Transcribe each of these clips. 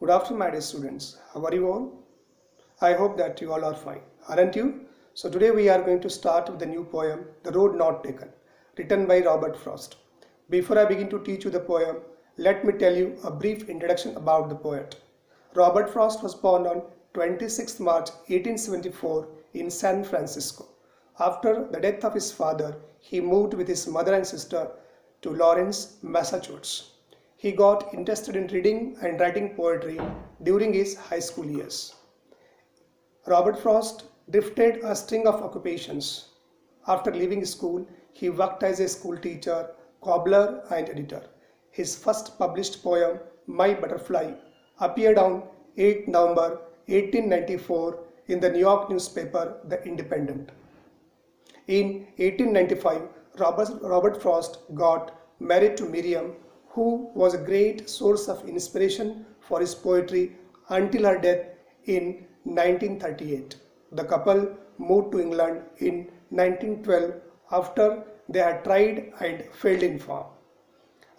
Good afternoon, my dear students. How are you all? I hope that you all are fine, aren't you? So today we are going to start with the new poem, The Road Not Taken, written by Robert Frost. Before I begin to teach you the poem, let me tell you a brief introduction about the poet. Robert Frost was born on 26 March 1874 in San Francisco. After the death of his father, he moved with his mother and sister to Lawrence, Massachusetts. He got interested in reading and writing poetry during his high school years. Robert Frost drifted a string of occupations. After leaving school, he worked as a school teacher, cobbler, and editor. His first published poem, My Butterfly, appeared on 8 November 1894 in the New York newspaper The Independent. In 1895, Robert Frost got married to Miriam, who was a great source of inspiration for his poetry until her death in 1938. The couple moved to England in 1912 after they had tried and failed in farm.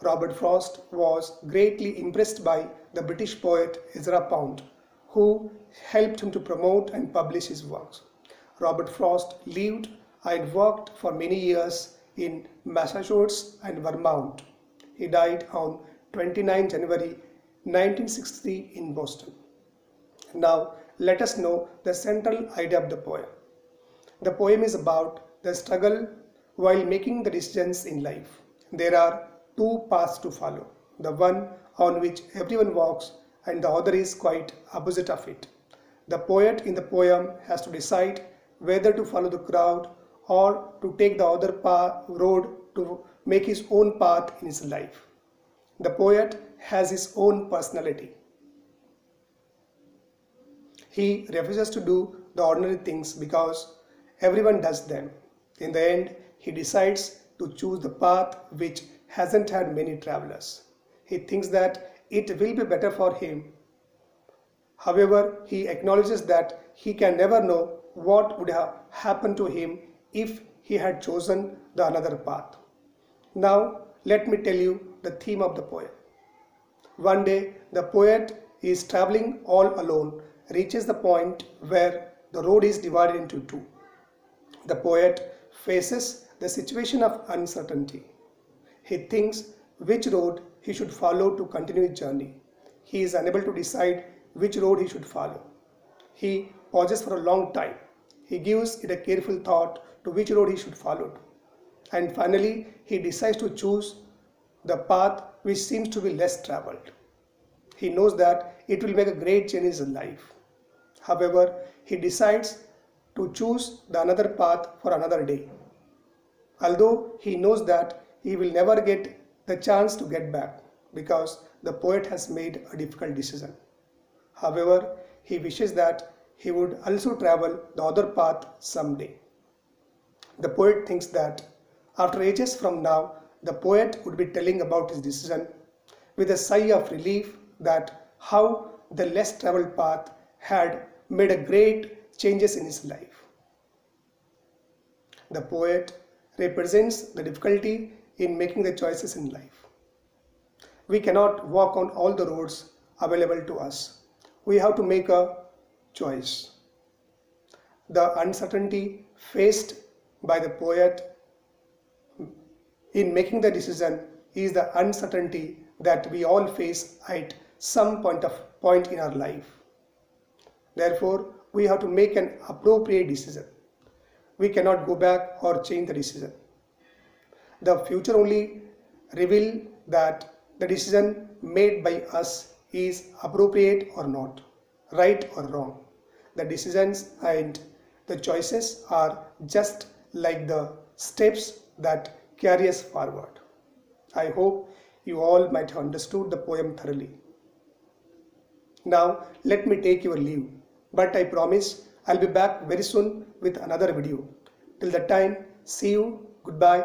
Robert Frost was greatly impressed by the British poet Ezra Pound, who helped him to promote and publish his works. Robert Frost lived and worked for many years in Massachusetts and Vermont. He died on 29 January 1963 in Boston. Now let us know the central idea of the poem. The poem is about the struggle while making the decisions in life. There are two paths to follow, the one on which everyone walks and the other is quite opposite of it. The poet in the poem has to decide whether to follow the crowd or to take the other road to make his own path in his life. The poet has his own personality. He refuses to do the ordinary things because everyone does them. In the end, he decides to choose the path which hasn't had many travelers. He thinks that it will be better for him. However, he acknowledges that he can never know what would have happened to him if he had chosen the another path. Now, let me tell you the theme of the poem. One day, the poet is traveling all alone, reaches the point where the road is divided into two. The poet faces the situation of uncertainty. He thinks which road he should follow to continue his journey. He is unable to decide which road he should follow. He pauses for a long time. He gives it a careful thought to which road he should follow. And finally, he decides to choose the path which seems to be less traveled. He knows that it will make a great change in his life. However, he decides to choose the another path for another day. Although he knows that he will never get the chance to get back because the poet has made a difficult decision. However, he wishes that he would also travel the other path someday. The poet thinks that after ages from now, the poet would be telling about his decision with a sigh of relief that how the less traveled path had made a great changes in his life. The poet represents the difficulty in making the choices in life. We cannot walk on all the roads available to us. We have to make a choice. The uncertainty faced by the poet in making the decision is the uncertainty that we all face at some point in our life. Therefore, we have to make an appropriate decision. We cannot go back or change the decision. The future only reveals that the decision made by us is appropriate or not, right or wrong. The decisions and the choices are just like the steps that carry us forward. I hope you all might have understood the poem thoroughly. Now let me take your leave, but I promise I'll be back very soon with another video. Till that time, see you, goodbye.